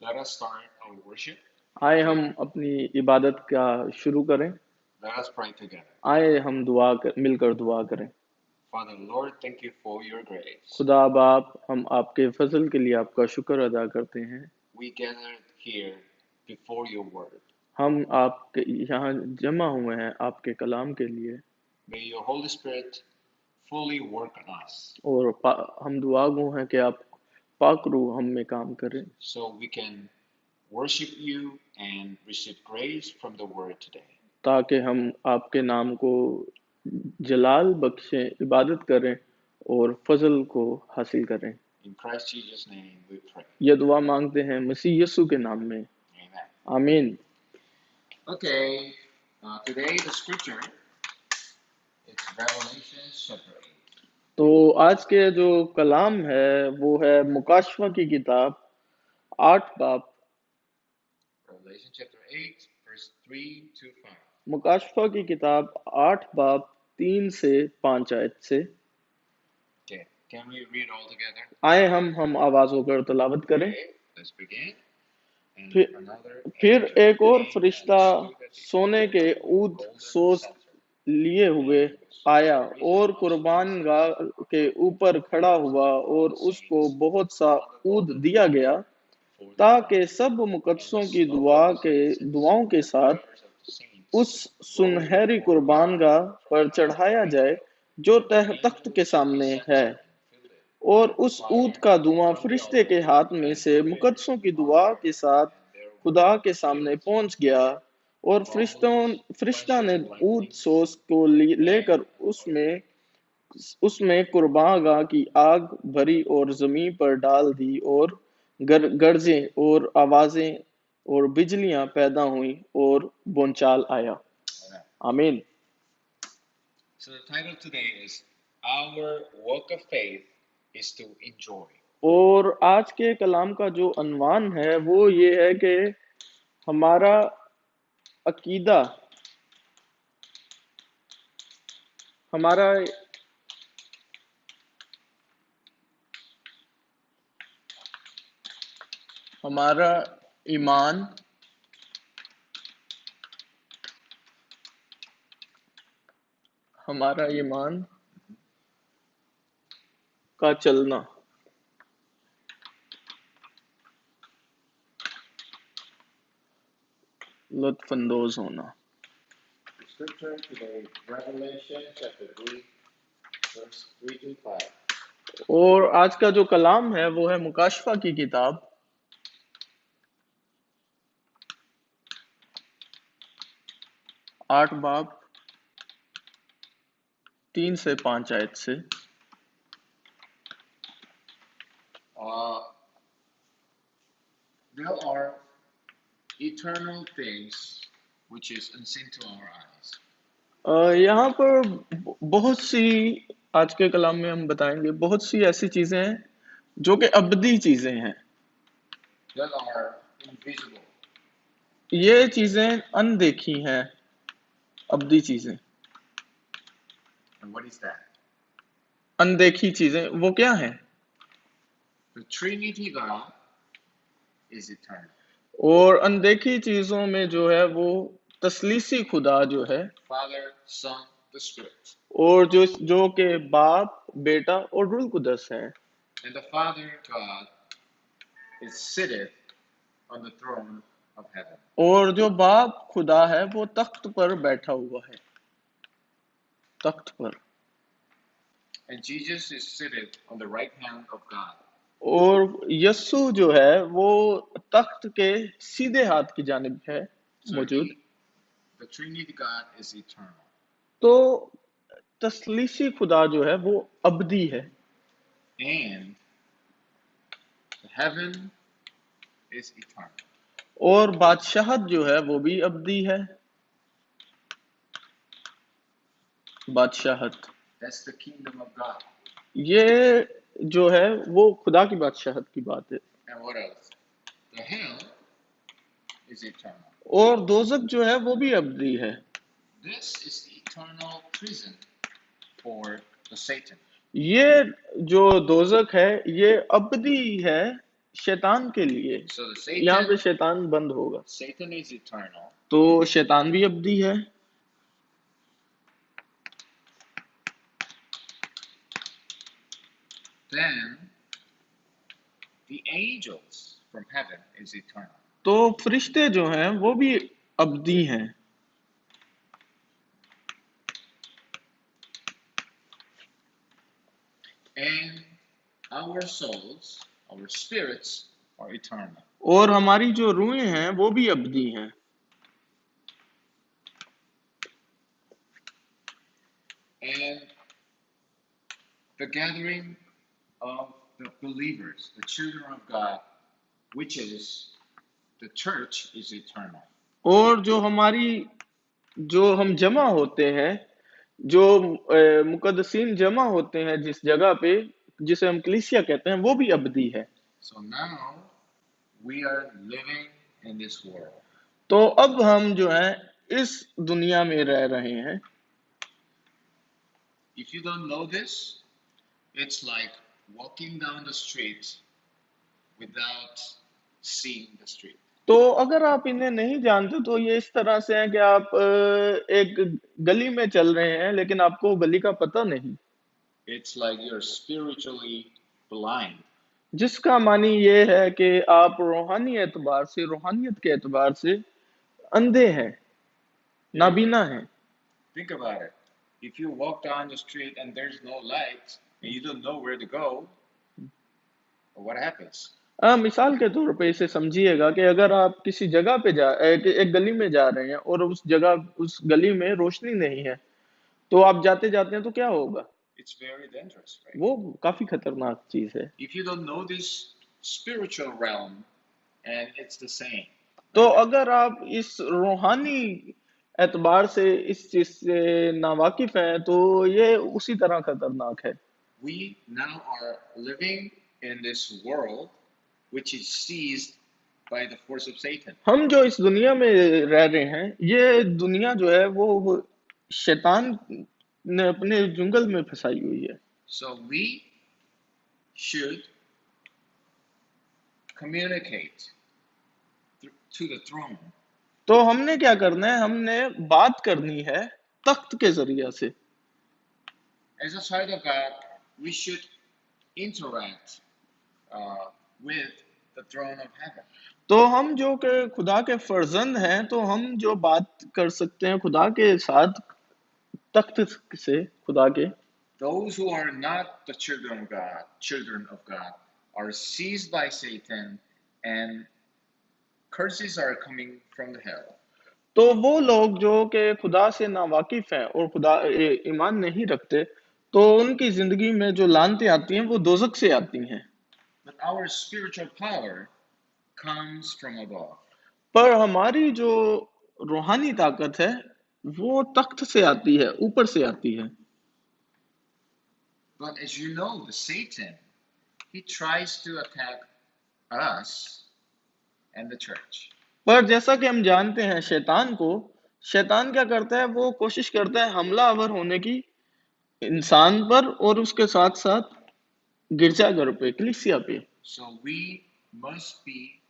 Let us start our worship. आए हम अपनी इबादत का शुरू करें। Let us pray together. आए हम मिलकर दुआ करें। Father Lord, thank you for your grace. खुदा बाप, हम आपके फजल के लिए आपका शुक्र अदा करते हैं। We gathered here before your word. हम आपके यहाँ जमा हुए हैं आपके कलाम के लिए। May your Holy Spirit fully work on us और हम दुआ गो हैं कि आप पाक रूह हम में काम करें, so we can worship you and receive grace from the word today. ताकि हम आपके नाम को जलाल बख्शें, इबादत करें और फजल को हासिल करें। In Christ Jesus' name we pray. यह दुआ मांगते हैं मसीह यीशु के नाम में, Amen. आमीन। Okay, today the scripture is Revelation chapter 8. तो आज के जो कलाम है वो है मुकाशवा की किताब 8 बाब, Revelation chapter 8, verse 3 to 5. मुकाशवा की किताब 8 बाब 3 से 5 आयत से। Okay, can we read all together? आए हम आवाज होकर तलावत करें। Okay, let's begin. And फिर another फिर angel एक और came and Firishta stood at the सोने के ऊद golden सोस censer लिए हुए आया और कुर्बान गाह के ऊपर खड़ा हुआ और उसको बहुत सा ऊद दिया गया, for the ताकि सब मुकद्दसों की दुआओं के साथ उस सुनहरी कुर्बान गाह पर चढ़ाया जाए जो तख्त के सामने है। और उस ऊद का धुआं फरिश्ते के हाथ में से मुकद्दसों की दुआ के साथ खुदा के सामने पहुंच गया, और फरिश्ता ने ऊद सोस को लेकर उसमें कुर्बानगाह की आग भरी और जमीन पर डाल दी, और गरजें और आवाजें और बिजलियां पैदा हुई और बोंचाल आया। आमीन। So the title today is Our Walk of Faith is to Enjoy. और आज के कलाम का जो अनवान है वो ये है कि हमारा अकीदा, हमारा हमारा ईमान हमारा ईमान का चलना। लुत्फानंदोज होना। The scripture today is Revelation chapter 3, verse 3 to 5. और आज का जो कलाम है वो है मुकाशफा की किताब 8 बाब 3 से 5 आयत से। There are eternal things which is unseen to our eyes. यहाँ पर बहुत सी, आज के कलाम में हम बताएंगे बहुत सी ऐसी चीजें हैं जो कि अबदी चीजें हैं। That are invisible. ये चीजें अनदेखी हैं, अबदी चीजें। And what is that? अनदेखी चीजें वो क्या हैं? The Trinity God is eternal. और अनदेखी चीजों में जो है वो तसलीसी खुदा जो है, Father, Son, the Spirit. और जो के बाप, बेटा और रूह कुदस है। And the Father God is seated on the throne of heaven. और जो बाप खुदा है वो तख्त पर बैठा हुआ है, तख्त पर। And Jesus is seated on the right hand of God. और यस्सु जो है वो तख्त के सीधे हाथ की जानिब है मौजूद। The Trinity God is eternal. तो तसलीसी खुदा जो है वो अबदी है। And heaven is eternal. और बादशाहत जो है वो भी अबदी है। बादशाहत, That's the kingdom of God. ये जो है वो खुदा की बादशाहत की बात है। And what else? The hell is eternal. और दोजख जो है वो भी अबदी है। This is the eternal prison for the Satan. ये जो दोजख है ये अबदी है शैतान के लिए, So यहाँ पे शैतान बंद होगा, Satan is eternal. तो शैतान भी अब्दी है। Then the angels from heaven is eternal. तो फरिश्ते जो हैं वो भी अब्दी हैं। And our souls, our spirits are eternal. और हमारी जो रूहें हैं वो भी अब्दी हैं। And the gathering of the believers, the children of God, which is the church, is eternal. और जो हम जमा होते हैं, जो मुकद्दसीन जमा होते हैं जिस जगह पे, जिसे हम कलीसिया कहते हैं, वो भी अब्दी है। So now we are living in this world. तो अब हम जो है इस दुनिया में रह रहे हैं। If you don't know this, it's like walking down the street without seeing the street. तो अगर आप इन्हें नहीं जानते तो ये इस तरह से है कि आप एक गली में चल रहे हैं लेकिन आपको गली का पता नहीं। It's like you're spiritually blind. जिसका मानी ये है कि आप रूहानी एतबार से, रूहानियत के एतबार से अंधे हैं, नाबीना हैं। Think about it. If you walk down the street and there's no light and you don't know where to go, what happens? मिसाल के तौर पे इसे समझिएगा कि अगर आप किसी जगह पे एक गली में जा रहे हैं और उस गली में रोशनी नहीं है, तो आप जाते जाते हैं तो क्या होगा? It's very dangerous, right? वो काफी खतरनाक चीज है। If you don't know this spiritual realm, and it's the same. तो अगर आप इस रूहानी एतबार से इस चीज से नावाकिफ हैं तो ये उसी तरह खतरनाक है। We now are living in this world which is seized by the force of Satan. हम जो इस दुनिया में रह रहे हैं, ये दुनिया जो है वो शैतान ने अपने जंगल में फंसाई हुई है। So we should communicate to the throne. तो हमने क्या करना है? हमने बात करनी है तख्त के जरिया से। As a child of God, we should interact with the throne of heaven. तो हम जो के खुदा के फर्जंद हैं, तो हम जो बात कर सकते हैं खुदा के साथ तख्त से, खुदा के। Those who are not the children of God are seized by Satan and curses are coming from the hell. तो वो लोग जो के खुदा से नावाकिफ हैं और खुदा ईमान नहीं रखते, तो उनकी जिंदगी में जो लानतें आती हैं वो दोजख से आती हैं। But our spiritual power comes from above. पर हमारी जो रूहानी ताकत है वो तख्त से आती है, ऊपर से आती है। But as you know, the Satan, he tries to attack us and the church. पर जैसा कि हम जानते हैं शैतान क्या करता है? वो कोशिश करता है हमलावर होने की इंसान पर और उसके साथ साथ गिरजाघर पे, कलीसिया पे। So we must be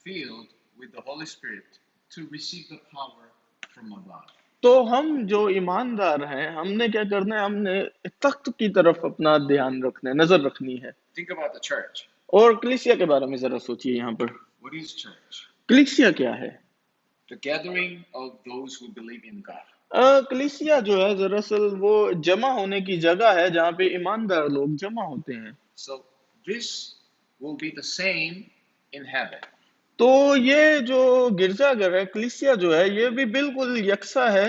filled with the Holy Spirit to receive the power from above. तो हम जो ईमानदार हैं, हमने क्या करना है? हमने तख्त की तरफ अपना ध्यान रखना है, नजर रखनी है। Think about the church. और कलीसिया के बारे में जरा सोचिए यहाँ पर। What is church? कलीसिया क्या है? The gathering of those who believe in God. कलीसिया जो है दरअसल वो जमा होने की जगह है जहाँ पे ईमानदार लोग जमा होते हैं। So this will be the same in heaven. तो ये जो गिरजाघर है, कलीसिया जो है, ये भी बिल्कुल यकसा है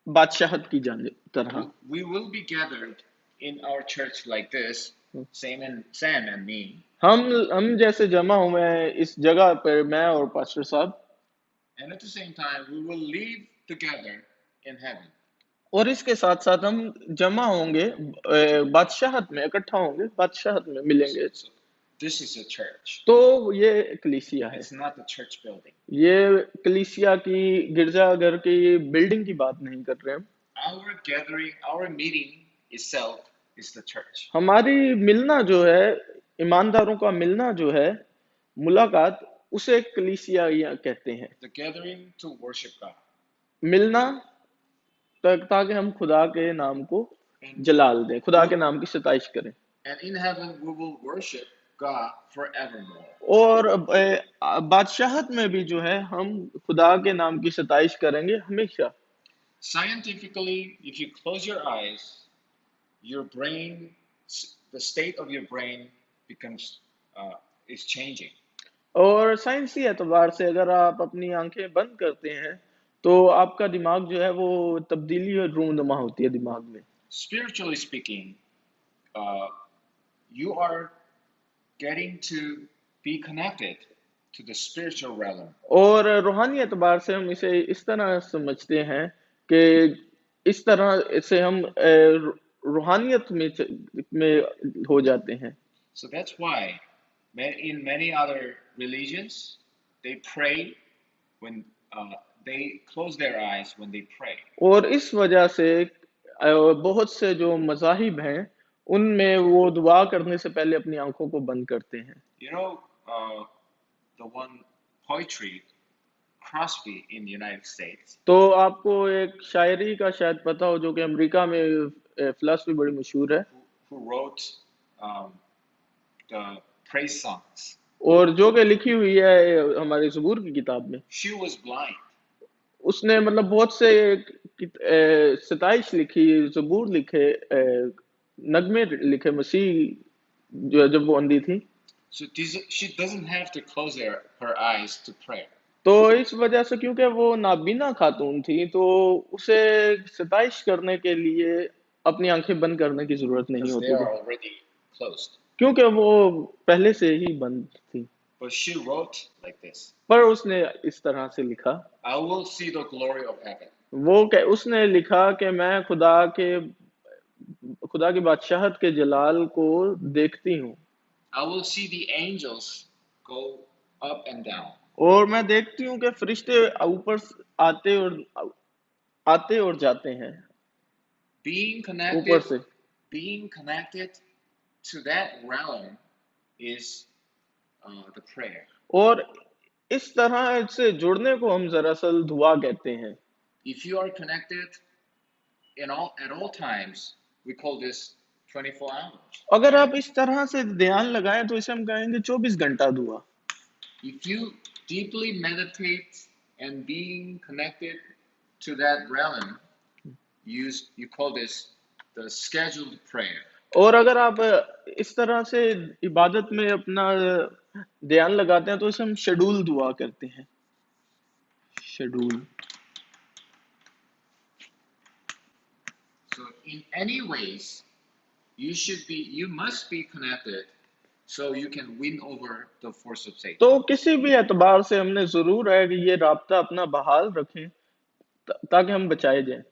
बादशाहत की तरह। We will be gathered in our church like this, Sam and me. हम जैसे जमा हुए हैं इस जगह पर, मैं और पास्टर साहब। And at the same time, we will live together in heaven. और इसके साथ साथ हम जमा होंगे बादशाहत में, इकट्ठा होंगे, बादशाहत में मिलेंगे। So this is a church. तो ये कलीसिया है। It's not a church building. ये कलीसिया की, गिरजाघर की बिल्डिंग की बात नहीं कर रहे हम। Our gathering, our meeting itself is the church. हमारी मिलना जो है ईमानदारों का मिलना जो है, मुलाकात, उसे कलीसिया या कहते हैं। the gathering to worship God. मिलना ताकि हम खुदा के नाम को And, जलाल दें, खुदा के नाम की सताइश करें। and in heaven we will worship God forevermore. और बादशाहत में भी जो है हम खुदा के नाम की सताइश करेंगे हमेशा। Scientifically, if you close your eyes, your brain, the state of your brain becomes is changing. और साइंसी एतबार से अगर आप अपनी आंखें बंद करते हैं तो आपका दिमाग जो है वो तब्दीली और रूनुमा होती है दिमाग में। Spiritually speaking, uh, you are getting to be connected to the spiritual realm. और रूहानी एतबार से हम इसे इस तरह समझते हैं कि इस तरह से हम रूहानियत में हो जाते हैं। So that's why in many other religions, they pray when they close their eyes when they pray. और इस वजह से बहुत से जो मज़ाहिब हैं उनमें वो दुआ करने से पहले अपनी आंखों को बंद करते हैं। You know, the one poetry Crosby in the United States. तो आपको एक शायरी का शायद पता हो जो कि अमेरिका में फिलॉसफी बड़ी मशहूर है। Who wrote the praise songs. और जो कि लिखी हुई है हमारी ज़बूर की किताब में। She was blind. उसने मतलब बहुत से सताइश लिखी, ज़बूर लिखे, नगमे लिखे मसीह जब वो अंधी थी। So she doesn't have to close her eyes to pray. तो इस वजह से क्योंकि वो नाबीना खातून थी तो उसे सताइश करने के लिए अपनी आंखें बंद करने की जरूरत नहीं Because होती they are थी already closed. क्योंकि वो पहले से ही बंद थी। But she wrote like this. पर उसने इस तरह से लिखा, I will see the glory of heaven. उसने लिखा कि मैं खुदा की बादशाहत के जलाल को देखती हूँ। I will see the angels go up and down. और मैं देखती हूँ कि फरिश्ते ऊपर आते और जाते हैं। Being ऊपर से connected to that realm is the prayer. और इस तरह से जुड़ने को हम दरअसल दुआ कहते हैं। If you are connected at all times, we call this 24 hours. अगर आप इस तरह से ध्यान लगाएं तो इसे हम कहेंगे 24 घंटा दुआ। If you deeply meditate and being connected to that realm, you call this the scheduled prayer. और अगर आप इस तरह से इबादत में अपना ध्यान लगाते हैं तो इसे हम शेड्यूल दुआ करते हैं। Schedule. So in any ways, you must be connected so you can win over the force of Satan. तो किसी भी एतबार से हमने जरूर है कि ये राब्ता अपना बहाल रखें ताकि हम बचाए जाएं।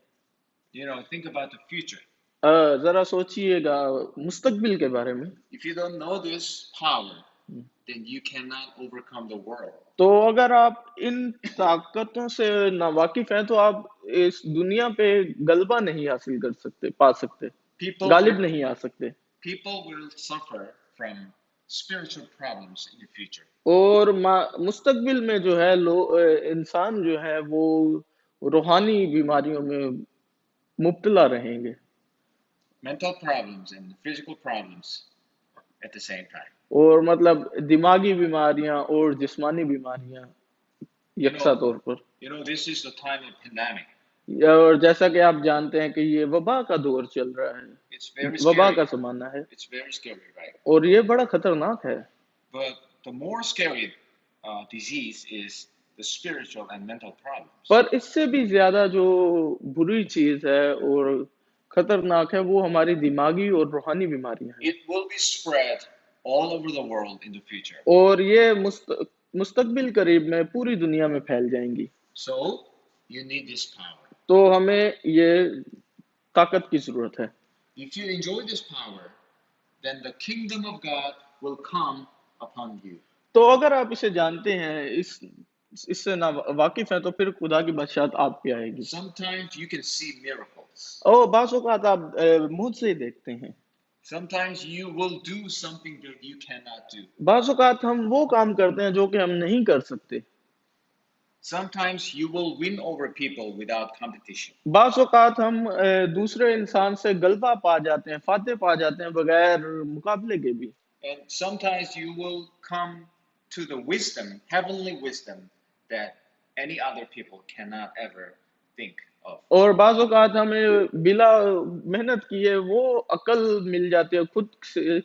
You know, think about the future. जरा सोचिएगा मुस्तकबिल के बारे में। If you don't know this power, then you cannot overcome the world. तो अगर आप इन ताकतों से नावाकिफ हैं तो आप इस दुनिया पे गलबा नहीं हासिल कर सकते, पा सकते, गालिब नहीं आ सकते। People will suffer from spiritual problems in the future. और मुस्तकबिल में जो है इंसान जो है वो रूहानी बीमारियों में मुब्तला रहेंगे। Mental problems and physical problems at the same time. और मतलब दिमागी बीमारियां और जिस्मानी बीमारियां यकसा तौर पर। You know, this is the time of pandemic. और जैसा कि आप जानते हैं कि ये वबा का दौर चल रहा है, It's very वबा scary. का ज़माना है It's very scary, right? और ये बड़ा खतरनाक है। But the more scary disease is the spiritual and mental problems. पर इससे भी ज्यादा जो बुरी चीज है और खतरनाक है वो हमारी दिमागी और रूहानी बीमारियां हैं। It will be spread all over the world in the future. और ये मुस्तकबिल करीब में पूरी दुनिया में फैल जाएंगी। So you need this power. तो हमें ये ताकत की जरूरत है। If you enjoy this power, then the kingdom of God will come upon you. तो अगर आप इसे जानते हैं, इससे ना वाकिफ है तो फिर खुदा की बादशाहत आप पे आएगी। Sometimes you can see miracles. और बाज़ औक़ात आप मुझ से ही देखते हैं। Sometimes you will do something that you cannot do. बाज़ औक़ात हम वो काम करते हैं जो कि हम नहीं कर सकते। Sometimes you will win over people without competition. बाज़ औक़ात हम दूसरे इंसान से गलबा पा जाते हैं, फ़ातह पा जाते हैं बगैर मुकाबले के भी। And sometimes you will come to the wisdom, heavenly wisdom, that any other people cannot ever think of. और बाज़ औक़ात हमें बिला मेहनत किए वो अक़ल मिल जाती है खुद से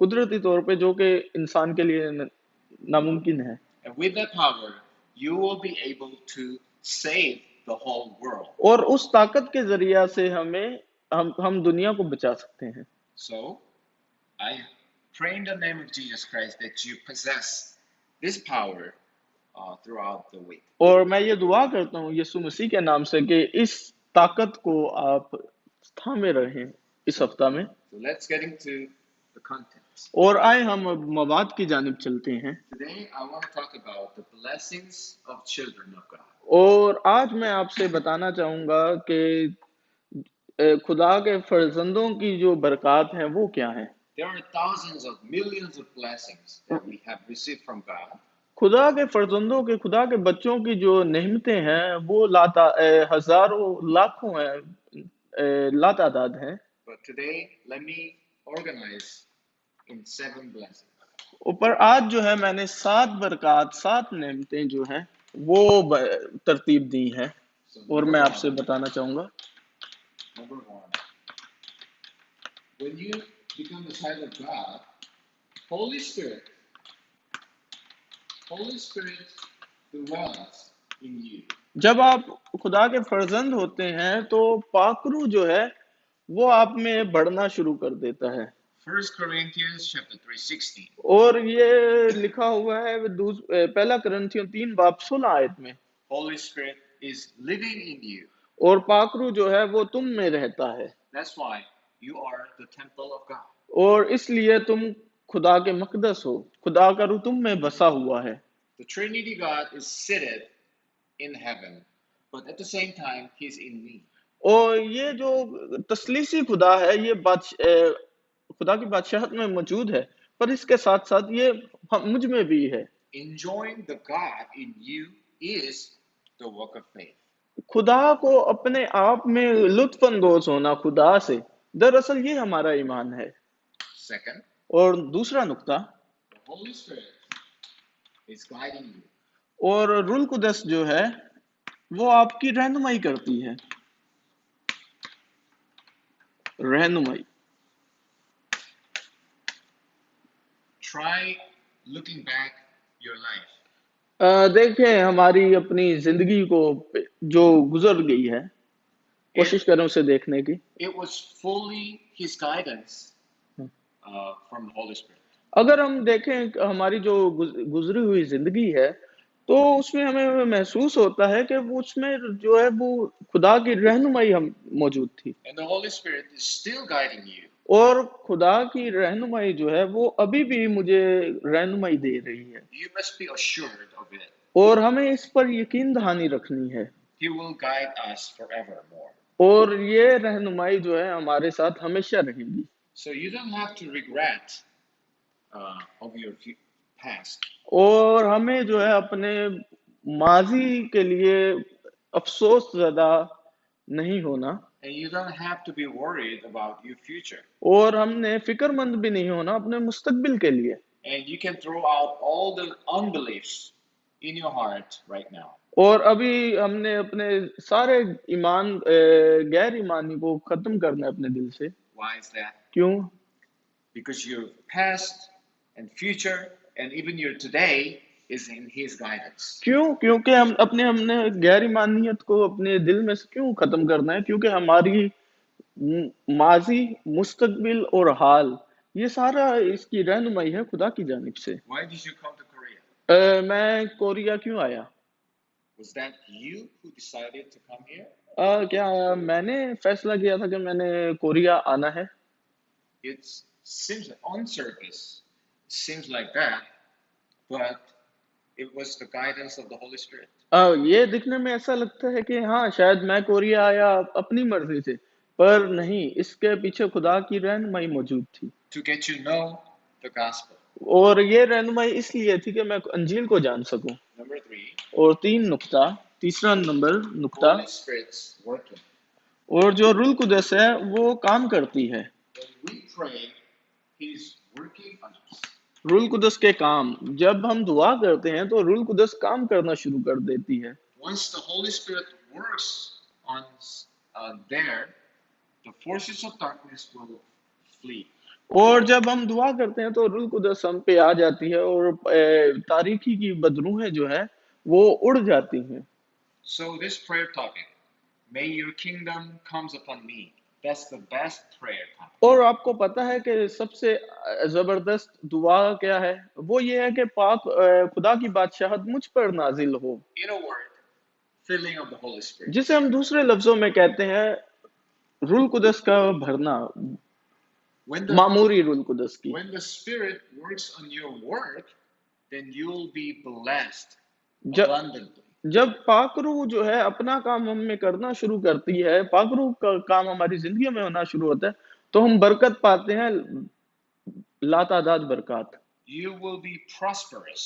कुदरती तौर पे जो कि इंसान के लिए नामुमकिन है। And with that power, you will be able to save the whole world. और उस ताकत के ज़रिया से हम दुनिया को बचा सकते हैं। So, I pray in the name of Jesus Christ that you possess this power throughout the week. और मैं ये दुआ करता हूँ यीशु मसीह के नाम से कि इस ताकत को आप थामे रहें इस हफ्ता में। So let's get into the contents. और आए हम अब मवाद की जानिब चलते हैं। Today I want to talk about the blessings of children of God. और आज मैं आपसे बताना चाहूँगा कि खुदा के फर्जंदों की जो बरक़ात हैं वो क्या हैं। There are thousands of millions of blessings that we have received from God. खुदा के फर्जंदों के खुदा के बच्चों की जो नेमतें हैं वो हजारों लाखों हैं लातादाद हैं। But today let me organize in 7 blessings. ऊपर आज जो है मैंने 7 बरक़ात 7 नेमतें जो हैं वो तरतीब दी हैं और मैं आपसे बताना चाहूँगा। Number 1. When you become a child of God, Holy Spirit dwells in you. जब आप खुदा के फर्जंद होते हैं तो पाकरू जो है वो आप में बढ़ना शुरू कर देता है। 1 Corinthians chapter 3:16. और ये लिखा हुआ है पहला कुरिन्थियों 3 बाब 16 आयत में। Holy Spirit is living in you. और पाकरू जो है वो तुम में रहता है। That's why you are the temple of God. और इसलिए तुम खुदा के मकदस हो, खुदा का रूह तुम में बसा हुआ है। The Trinity God is seated in heaven, but at the same time he's in me. और ये जो तस्लीसी खुदा है ये खुदा की बादशाहत में मौजूद है, पर इसके साथ साथ ये मुझ में भी है। Enjoying the God in you is the work of faith. खुदा को अपने आप में लुत्फअंदोज होना खुदा से दरअसल ये हमारा ईमान है। Second, और दूसरा नुक्ता, the Holy Spirit is guiding you. और रूह कुदस जो है वो आपकी रहनुमाई करती है। रहनुमाई। Try looking back your life. देखें हमारी अपनी जिंदगी को जो गुजर गई है, कोशिश करें उसे देखने की। It was fully His guidance from the Holy Spirit. अगर हम देखें हमारी जो गुजरी हुई जिंदगी है तो उसमें हमें महसूस होता है कि वो उसमें जो है वो खुदा की रहनुमाई हम मौजूद थी। And the Holy Spirit is still guiding you. और खुदा की रहनुमाई जो है वो अभी भी मुझे रहनुमाई दे रही है। You must be assured of it. और हमें इस पर यकीन दहानी रखनी है। He will guide us forevermore. और ये रहनुमाई जो है हमारे साथ हमेशा रहेगी। So you don't have to regret of your past. और हमें जो है अपने माजी के लिए अफसोस ज़्यादा नहीं होना। And you don't have to be worried about your future. और हमने फिक्रमंद भी नहीं होना अपने मुस्तकबिल के लिए। And you can throw out all the unbeliefs in your heart right now. और अभी हमने अपने सारे गैर ईमानी को खत्म करना है अपने दिल से। Why is that? क्यों? Because your past and future and even your today is in His guidance. क्यों? क्योंकि हमने गैर ईमानियत को अपने दिल में से क्यों खत्म करना है? क्योंकि हमारी माजी, मुस्तकबिल और हाल ये सारा इसकी रहनुमाई है खुदा की जानिब से। Why did you come to Korea? मैं कोरिया क्यों आया? Was that you who decided to come here? क्या मैंने फैसला किया था कि मैंने कोरिया आना है? It seems on surface seems like that, but it was the guidance of the Holy Spirit. ये दिखने में ऐसा लगता है कि हाँ शायद मैं कोरिया आया अपनी मर्जी से, पर नहीं, इसके पीछे खुदा की रहनुमाई मौजूद थी, to get to know the gospel. और ये रहनुमाई इसलिए थी कि मैं अंजील को जान सकूं। Number 3, और तीसरा नंबर नुक्ता, Holy Spirit's working. और जो रूल कुदस है वो काम करती है। When we pray, He's working on us. रूल कुदस के काम, जब हम दुआ करते हैं तो रूल कुदस काम करना शुरू कर देती है। Once the Holy Spirit works on there, the forces of darkness will flee. और जब हम दुआ करते हैं तो रूल कुदस हम पे आ जाती है, और तारीकी की बदरूहें जो है वो उड़ जाती हैं। So this prayer topic, may your kingdom comes upon me. That's the best prayer topic. और आपको पता है कि सबसे जबरदस्त दुआ क्या है? वो ये है कि खुदा की बादशाहत मुझ पर नाजिल हो, In a word, filling of the Holy Spirit. जिसे हम दूसरे लफ्जों में कहते हैं रूल कुदस का भरना, When the मामूरी रूल कुदस की। when the Spirit works on your work, then you'll be blessed जब abundantly. जब पाकरू जो है अपना काम हम में करना शुरू करती है, पाकरू का काम हमारी जिंदगी में होना शुरू होता है, तो हम बरकत पाते हैं, लातादाद बरकत। You will be prosperous.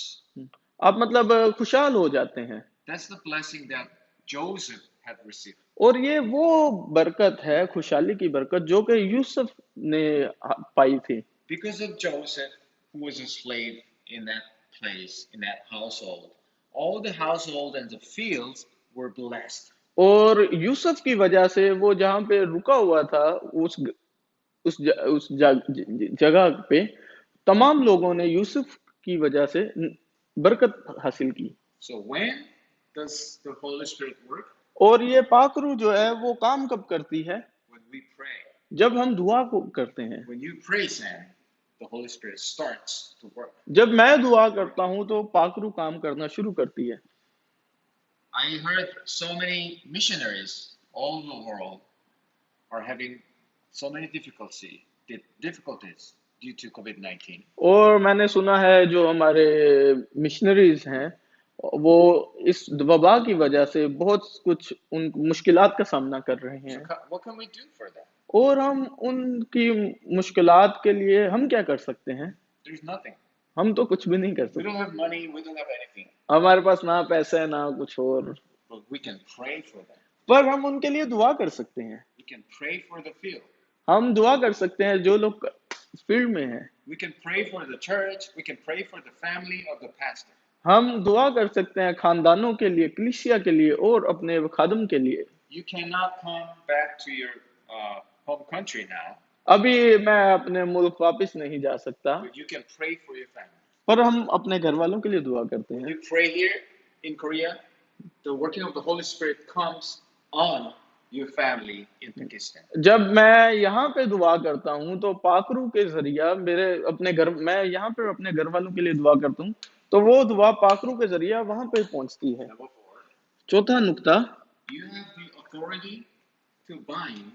आप मतलब खुशहाल हो जाते हैं। That's the blessing that Joseph had received. और ये वो बरकत है, खुशहाली की बरकत, जो कि यूसुफ ने पाई थी। Because of Joseph, who was a slave in that place, in that household, all the household and the fields were blessed. और यूसुफ की वजह से वो जहाँ पे रुका हुआ था, उस जगह पे तमाम लोगों ने यूसुफ की वजह से बरकत हासिल की। So when does the Holy Spirit work? और ये पाकरू जो है वो काम कब करती है? When we pray. जब हम दुआ को करते हैं। When you pray, Sam, the Holy Spirit starts to work. जब मैं दुआ करता हूँ तो पाकरू काम करना शुरू करती है। I heard so many missionaries all over the world are having so many difficulties due to COVID-19. और मैंने सुना है जो हमारे मिशनरीज हैं वो इस वबा की वजह से बहुत कुछ उन मुश्किलात का सामना कर रहे हैं। So what can we do for that? और हम उनकी मुश्किलात के लिए हम क्या कर सकते हैं? There's nothing. हम तो कुछ भी नहीं कर We सकते। don't have money, we don't have anything. हमारे पास ना पैसे ना कुछ और, But we can pray for them. पर हम उनके लिए दुआ कर सकते हैं। We can pray for the field. हम दुआ कर सकते हैं जो लोग फील्ड में हैं। We can pray for the church. We can pray for the family of the pastor. हम दुआ कर सकते हैं खानदानों के लिए, कलीसिया के लिए और अपने खादम के लिए। You cannot come back to your home country now. अभी मैं अपने मुल्क वापस नहीं जा सकता, But you can pray for your family. पर हम अपने घर वालों के लिए दुआ करते हैं। You pray here in Korea, the working of the Holy Spirit comes on your family in Pakistan. जब मैं यहाँ पे दुआ करता हूँ तो पाकरू के जरिया मैं यहाँ पे अपने घर वालों के लिए दुआ करता हूँ, तो वो दुआ पाकरू के जरिया वहां पे पहुंचती है। Number 4, चौथा नुक्ता, you have the authority to bind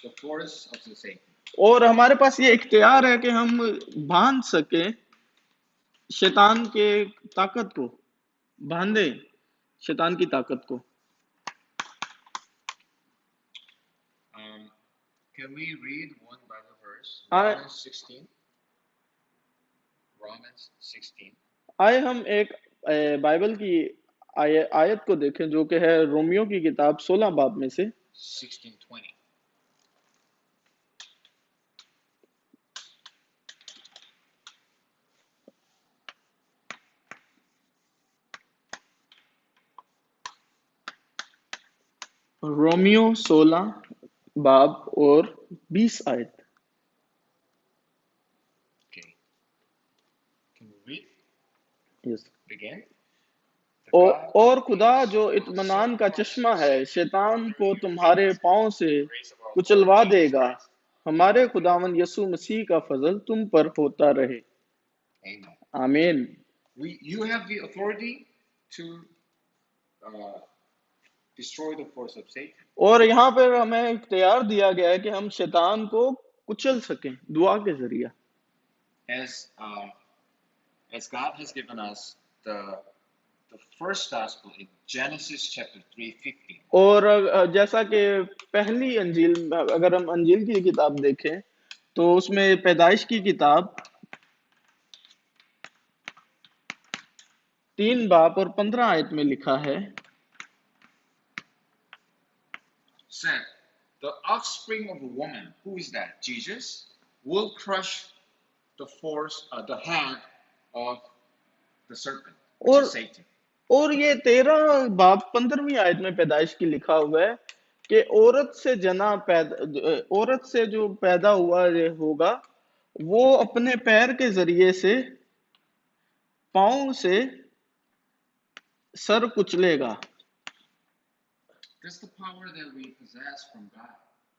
the force of the Satan. और हमारे पास ये इख्तियार है कि हम बांध सके शैतान के ताकत को, बांधे शैतान की ताकत को। Can we read one Bible verse? I- Romans 16. Romans 16. आए हम एक बाइबल की आयत को देखें जो कि है रोमियो की किताब 16 बाब में से 16:20. रोमियो 16 बाब और 20 आयत। Okay. Can we read yes. again? और खुदा जो इत्मीनान का चश्मा है शैतान को तुम्हारे पांव से कुचलवा देगा। हमारे खुदावंद यसु मसीह का फजल तुम पर होता रहे। Amen. आमीन। You have the authority to destroy the force of Satan. और यहाँ पर हमें इख्तियार दिया गया है कि हम शैतान को कुचल सकें दुआ के जरिए। As God has given us the the first gospel in Genesis chapter 3:15. और जैसा कि पहली अंजील, अगर हम अंजील की किताब देखें तो उसमें पैदाइश की किताब 3 बाब और 15 आयत में लिखा है, Said, the offspring of a woman, who is that? Jesus, will crush the head of the serpent, which और is Satan. और ये 13 बाब 15वीं आयत में पैदाइश की लिखा हुआ है कि औरत से जो पैदा हुआ ये होगा, वो अपने पैर के जरिए से पांव से sir कुचलेगा। That's the power that we possess from God.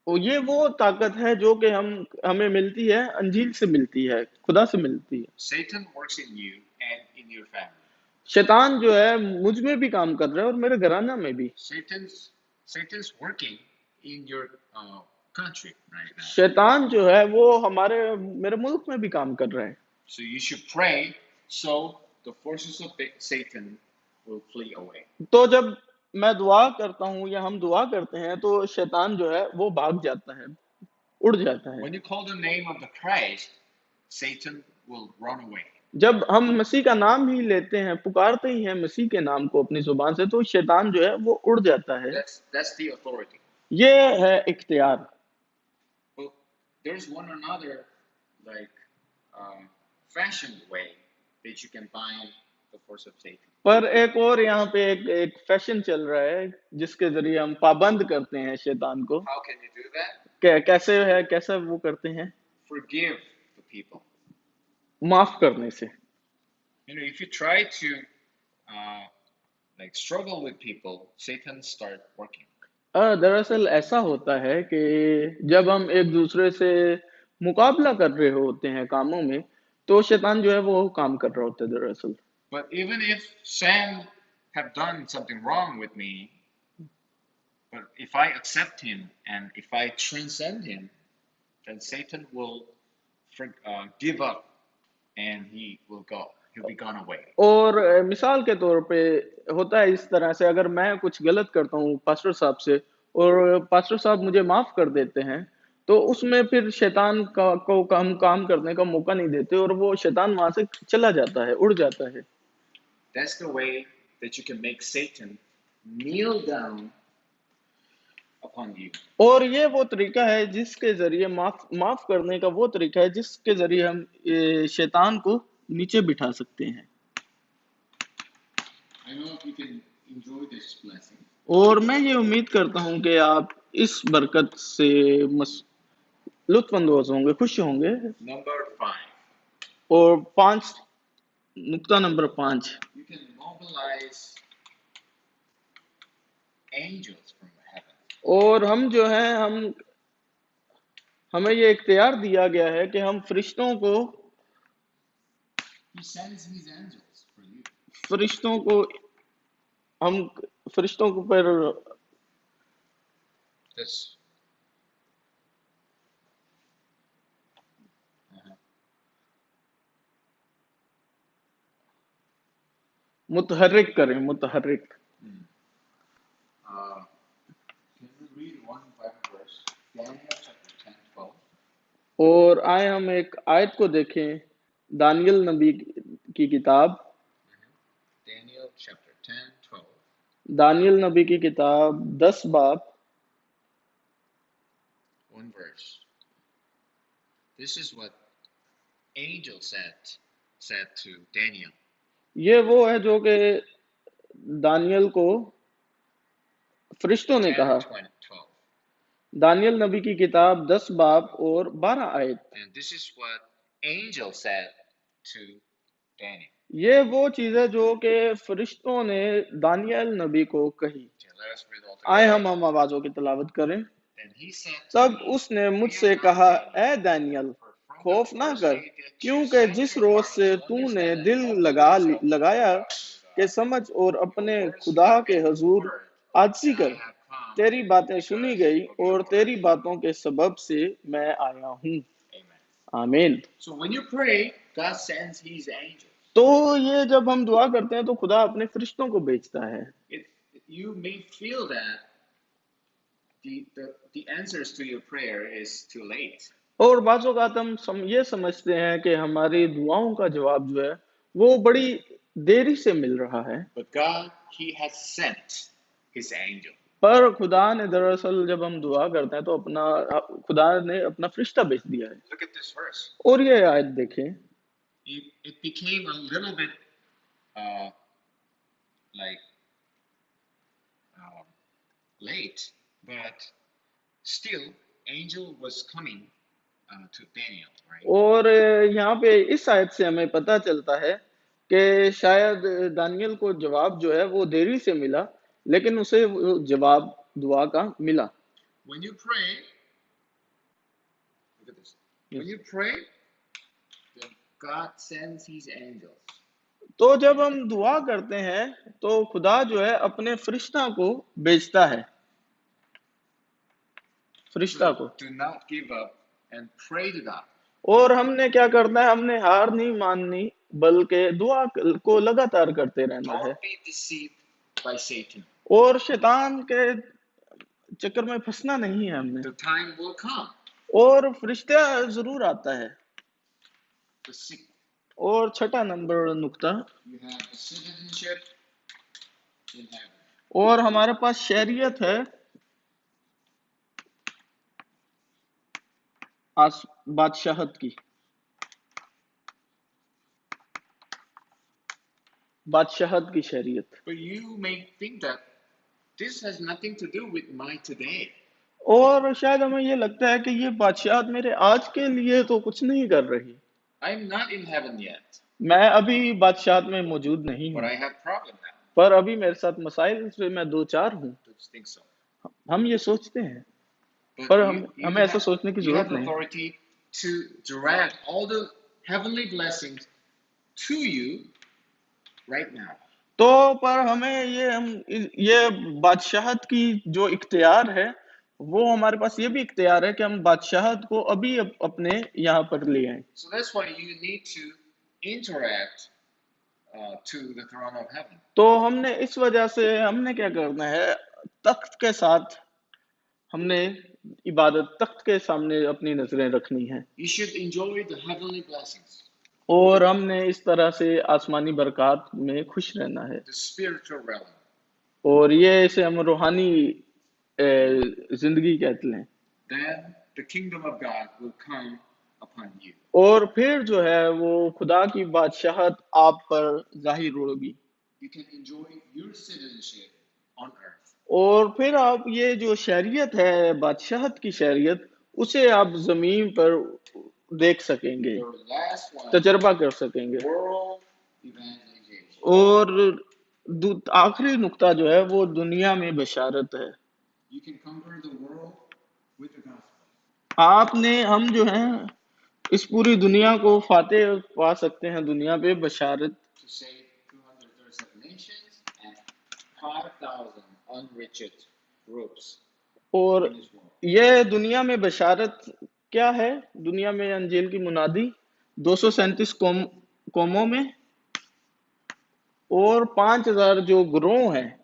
और ये वो ताकत है जो कि हमें मिलती है, अंजील से मिलती है, खुदा से मिलती है। Satan works in you and in your family. शैतान जो है मुझ में भी काम कर रहा है और मेरे घराना में भी। Satan's working in your country right now. शैतान जो है वो मेरे मुल्क में भी काम कर रहा है। So you should pray so the forces of Satan will flee away. तो जब मैं दुआ करता हूँ या हम दुआ करते हैं तो शैतान जो है वो भाग जाता है, उड़ जाता है। When you call the name of the Christ, Satan will run away. जब हम मसीह का नाम ही लेते हैं, पुकारते ही हैं मसीह के नाम को अपनी जुबान से, तो शैतान जो है वो उड़ जाता है। That's the authority. ये है इख्तियार। Well, there's one another fashioned way that you can bind the force of Satan. पर एक और यहाँ पे एक फैशन चल रहा है जिसके जरिए हम पाबंद करते हैं शैतान को। How can you do that? कैसे वो करते हैं? Forgive the people. माफ करने से। If you try to struggle with people, Satan start working. दरअसल ऐसा होता है कि जब हम एक दूसरे से मुकाबला कर रहे होते हैं कामों में, तो शैतान जो है वो काम कर रहा होता है दरअसल। But even if Sam have done something wrong with me, but if I accept him and if I transcend him, then Satan will give up and he will go. He'll be gone away. और मिसाल के तौर पे होता है इस तरह से, अगर मैं कुछ गलत करता हूँ पास्टर साहब से और पास्टर साहब मुझे माफ कर देते हैं, तो उसमें फिर शैतान को काम करने का मौका नहीं देते और वो शैतान वहां से चला जाता है, उड़ जाता है। That's the way that you can make Satan kneel down upon you. और ये वो तरीका है जिसके जरिए माफ करने का वो तरीका है जिसके जरिए हम शैतान को नीचे बिठा सकते हैं। I know you can enjoy this blessing. और मैं ये उम्मीद करता हूँ कि आप इस बरकत से लुत्फानंदोज होंगे, खुश होंगे। Number 5. और नुक्ता number 5, You can mobilize angels from heaven. और हम जो है हमें ये इख्तियार दिया गया है कि हम फरिश्तों को He sends his angels for you. फरिश्तों को पर That's मुतहर्रिक करें, मुतहर्रिक। Can you read one Bible verse? Daniel chapter 10:12. और आए हम एक आयत को देखें, दानियल नबी की किताब, Daniel chapter 10:12. दानियल नबी की किताब 10 बाब, One verse. This is what angel said to Daniel. ये वो है जो कि दानियल को फरिश्तों ने कहा। 10:12. दानियल नबी की किताब 10 बाब और 12 आयत। And this is what angel said to Daniel. ये वो चीज है जो कि फरिश्तों ने दानियल नबी को कही। Okay, let us read all आए together. हम आवाजों की तलावत करें। Then he said to तब me, उसने मुझसे कहा, ए दानियल, खौफ ना कर, क्योंकि जिस रोज से तूने दिल लगाया कि समझ और अपने खुदा के हजूर आजिज़ी कर, तेरी बातें सुनी गई और तेरी बातों के सबब से मैं आया हूँ। Amen. आमीन। So when you pray, God sends his angels. तो ये जब हम दुआ करते हैं तो खुदा अपने फरिश्तों को भेजता है। It, you may feel that the answers to your prayer is too late. और बाज़ औक़ात ये समझते हैं कि हमारी दुआओं का जवाब जो है वो बड़ी देरी से मिल रहा है। But God, He has sent His angel. पर खुदा ने दरअसल जब हम दुआ करते हैं तो खुदा ने अपना फरिश्ता भेज दिया है। Look at this verse. और ये आयत देखें, It became a little bit like late, but still, angel was coming to Daniel, right? और यहाँ पे इस आयत से हमें पता चलता है कि शायद दानियल को जवाब जो है वो देरी से मिला, लेकिन उसे वो जवाब दुआ का मिला। When you pray, look at this. When you pray, then God sends His angels. तो जब हम दुआ करते हैं तो खुदा जो है अपने फरिश्ता को भेजता है, फरिश्ता को। Do not give up and pray to God. और हमने क्या करना है, हमने हार नहीं माननी बल्कि दुआ को लगातार करते रहना है। Don't be deceived by Satan. और शैतान के चक्कर में फंसना नहीं है हमने। The time will come. और फरिश्ता जरूर आता है। The sick. और छठा नंबर नुक्ता, You have a citizenship in heaven. और हमारे पास शहरियत है बादशाहत की, बादशाहत की शहरियत। But you may think that this has nothing to do with my today. और शायद हमें ये लगता है कि ये बादशाहत मेरे आज के लिए तो कुछ नहीं कर रही। I'm not in heaven yet, मैं अभी बादशाहत में मौजूद नहीं but हूँ, I have problem now. पर अभी मेरे साथ मसाइल से मैं दो चार हूँ। Don't you think so? हम ये सोचते हैं, But पर you हमें ऐसा सोचने की you जरूरत have नहीं। authority to direct all the heavenly blessings to you right now. तो पर हमें ये बादशाहत की जो इख्तियार है, वो हमारे पास ये भी इख्तियार है कि हम बादशाहत को अभी अपने यहाँ पर ले आए। So that's why you need to interact to the throne of heaven. तो हमने इस वजह से हमने क्या करना है, तख्त के साथ हमने इबादत तख्त के सामने अपनी नजरें रखनी है। You should enjoy the heavenly blessings, और हमने इस तरह से आसमानी बरकत में खुश रहना है। the spiritual realm. और ये इसे हम रूहानी जिंदगी कहते हैं। Then the kingdom of God will come upon you. और फिर जो है वो खुदा की बादशाहत आप पर जाहिर होगी। You can enjoy your citizenship on earth. और फिर आप ये जो शहरियत है, बादशाहत की शहरियत, उसे आप जमीन पर देख सकेंगे, The last one, तजर्बा कर सकेंगे। world evangelization. और आखिरी नुक्ता जो है वो दुनिया में बशारत है। You can conquer the world with the gospel. हम जो है इस पूरी दुनिया को फातेह पा सकते हैं दुनिया पे बशारत। To save 237 nations and 5,000 unreached groups और in this world. ये दुनिया में बशारत क्या है? दुनिया में अंजील की मुनादी 237 कौमों में और 5,000 जो ग्रोह हैं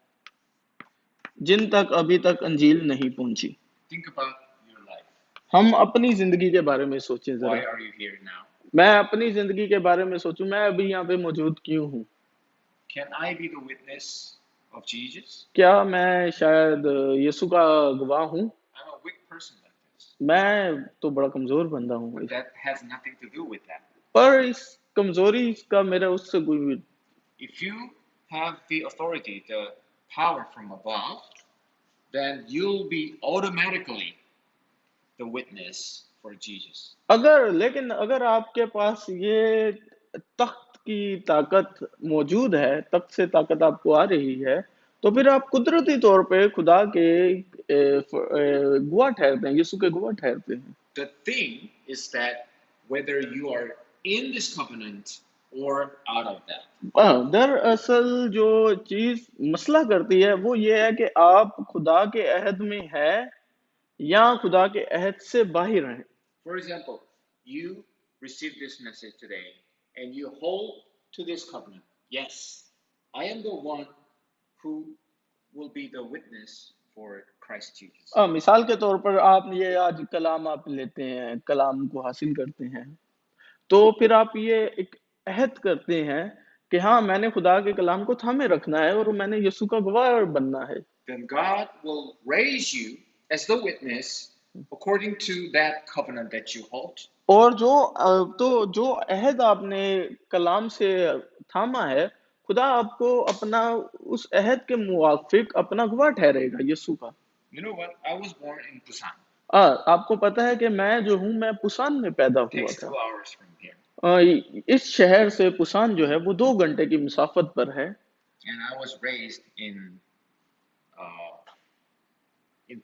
जिन तक अभी तक अंजील नहीं पहुंची। Think about your life. हम अपनी जिंदगी के बारे में सोचें Why जरा। are you here now? मैं अपनी जिंदगी के बारे में सोचूं, मैं अभी यहाँ पे मौजूद क्यों हूँ? Can I be the witness of Jesus? क्या मैं शायद यीशु का गवाह हूँ? I'm a weak person like this. मैं तो बड़ा कमजोर बंदा हूँ, But that has nothing to do with that. पर इस कमजोरी का मेरा उससे कोई। If you have the authority, the power from above, then you'll be automatically the witness for Jesus. लेकिन अगर आपके पास ये तख्त की ताकत मौजूद है, तख्त से ताकत आपको आ रही है, तो फिर आप कुदरती तौर पे खुदा के गवाह ठहरते हैं, यीशु के गवाह ठहरते हैं। The thing is that whether you are in this covenant or out of that. दरअसल जो चीज मसला करती है वो ये है कि आप खुदा के अहद में है या खुदा के अहद से बाहर हैं। For example, you receive this message today and you hold to this covenant. Yes, I am the one who will be the witness for Christ Jesus. मिसाल के तौर पर आप ये आज कलाम आप लेते हैं, कलाम को हासिल करते हैं, तो फिर आप ये एक अहद करते हैं कि हाँ, मैंने खुदा के कलाम को थामे रखना है और मैंने यीशु का गवाह बनना है। Then God will raise you as the witness according to that covenant that you hold. और जो अहद आपने कलाम से थामा है, खुदा आपको अपना उस अहद के मुवाफिक अपना गवाह ठहरेगा यीशु का। You know what? I was born in Busan. आपको पता है कि मैं जो हूँ मैं पुसान में पैदा It हुआ takes था। 2 hours from here. इस शहर से पुसान जो है वो 2 घंटे की मुसाफत पर है। And I was raised in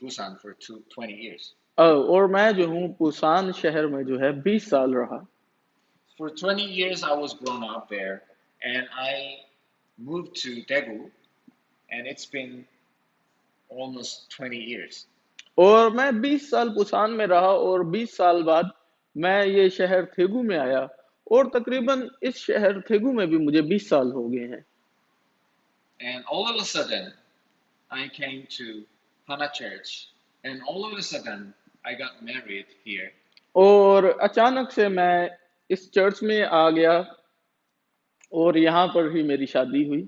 Busan for 20 years. और मैं जो हूँ पुसान शहर में जो है 20 साल रहा। For 20 years I was grown up there, and I moved to Daegu, and it's been almost 20 years. और मैं 20 साल पुसान में रहा और 20 साल बाद मैं ये शहर थेगू में आया और तकरीबन इस शहर थेगू में भी मुझे 20 साल हो गए हैं। And all of a sudden I came to Hana Church, and all of a sudden I got married here. और अचानक से मैं इस चर्च में आ गया और यहाँ पर ही मेरी शादी हुई।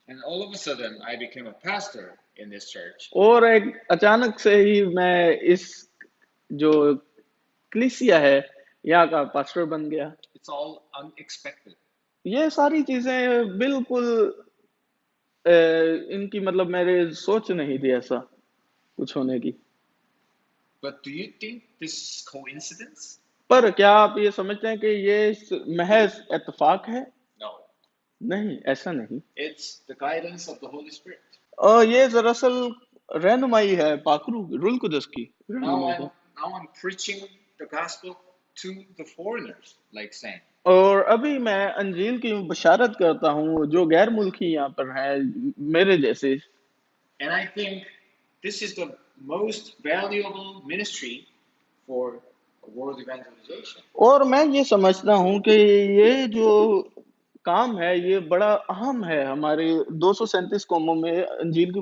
And all of a sudden I became a pastor in this church. और एक अचानक से ही मैं इस जो कलीसिया है यहाँ का पास्टर बन गया। It's all unexpected. ये सारी चीजें बिल्कुल इनकी मतलब मेरे सोच नहीं थी ऐसा कुछ होने की। But do you think this is coincidence? पर क्या आप ये समझते हैं कि ये महज इत्तेफाक है? No. नहीं, ऐसा नहीं। It's the guidance of the Holy Spirit. ये दरअसल रहनुमाई है रूल कुदस की रहनुमाई है। Now I'm preaching the gospel to the foreigners, like Sam. और अभी मैं अंजील की बशारत करता हूँ जो गैर मुल्की यहाँ पर हैं मेरे जैसे। And I think this is the most valuable ministry for world evangelization. और मैं ये समझता हूँ कि ये जो काम है ये बड़ा अहम है हमारे 237 कौमों में अंजील की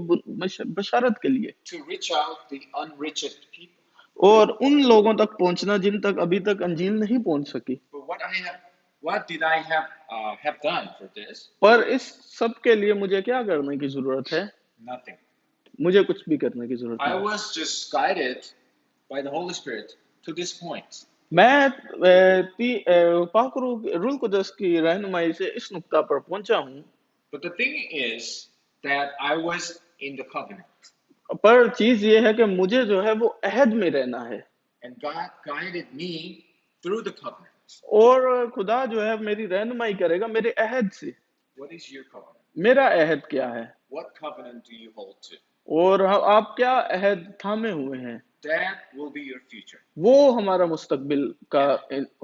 बशारत के लिए। To reach out the unreached people. और उन लोगों तक पहुंचना जिन तक अभी तक अंजील नहीं पहुंच सकी। But what did I have done for this? पर इस सब के लिए मुझे क्या करने की जरूरत है? Nothing. मुझे कुछ भी करने की जरूरत I नहीं। was just guided by the Holy Spirit to this point. मैं पाक रूल कुदस की रहनुमाई से इस नुक्ता पर पहुंचा हूँ। But the thing is that I was in the covenant. पर चीज ये है कि मुझे जो है वो अहद में रहना है। And God guided me through the covenant. और खुदा जो है मेरी रहनुमाई करेगा मेरे अहद से। What is your covenant? मेरा अहद क्या है? What covenant do you hold to? और आप क्या अहद थामे हुए हैं? That will be your future. वो हमारा मुस्तकबिल का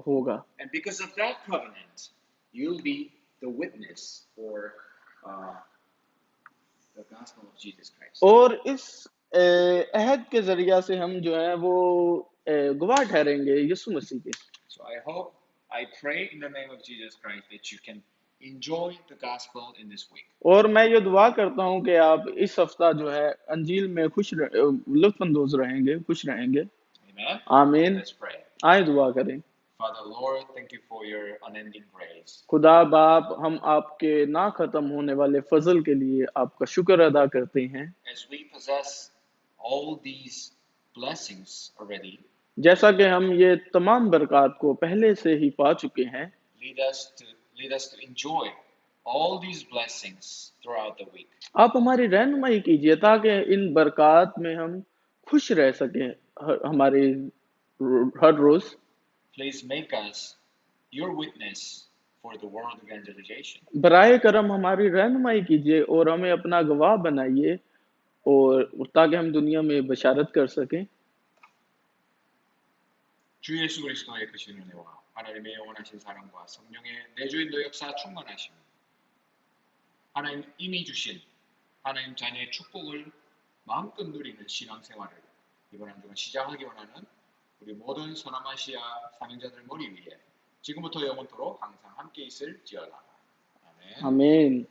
होगा। And because of that covenant, you'll be the witness for the gospel of Jesus Christ. और इस अहद के जरिया से हम जो है वो गवाह ठहरेंगे यीशु मसीह के। So I pray in the name of Jesus Christ that you can enjoy the gospel in this week. और मैं ये दुआ करता हूँ कि आप इस हफ्ता जो है अंजील में लुत्फअंदोज रहेंगे, खुश रहेंगे। Amen. आमीन। Let's pray. आए दुआ करें। Father Lord, thank you for your unending grace. खुदा बाप हम आपके ना खत्म होने वाले फजल के लिए आपका शुक्र अदा करते हैं। As we possess all these blessings already, जैसा कि हम ये तमाम बरक़ात को पहले से ही पा चुके हैं, lead us to enjoy all these blessings throughout the week. आप हमारी रहनुमाई कीजिए ताकि इन बरक़ात में हम खुश रह सकें हमारे हर रोज। Please make us your witness for the world evangelization. बराए करम हमारी रहनुमाई कीजिए और हमें अपना गवाह बनाइए और ताकि हम दुनिया में बशारत कर सकें। 주 예수 그리스도의 크신 은혜와 하나님의 영원하신 사랑과 성령의 내주인도 역사 충만하시며 하나님 이미 주신 하나님 자녀의 축복을 마음껏 누리는 신앙생활을 이번 한 주간 시작하기 원하는 우리 모든 소나마시아 사명자들 머리 위에 지금부터 영원토록 항상 함께 있을지어다. 아멘. 아멘.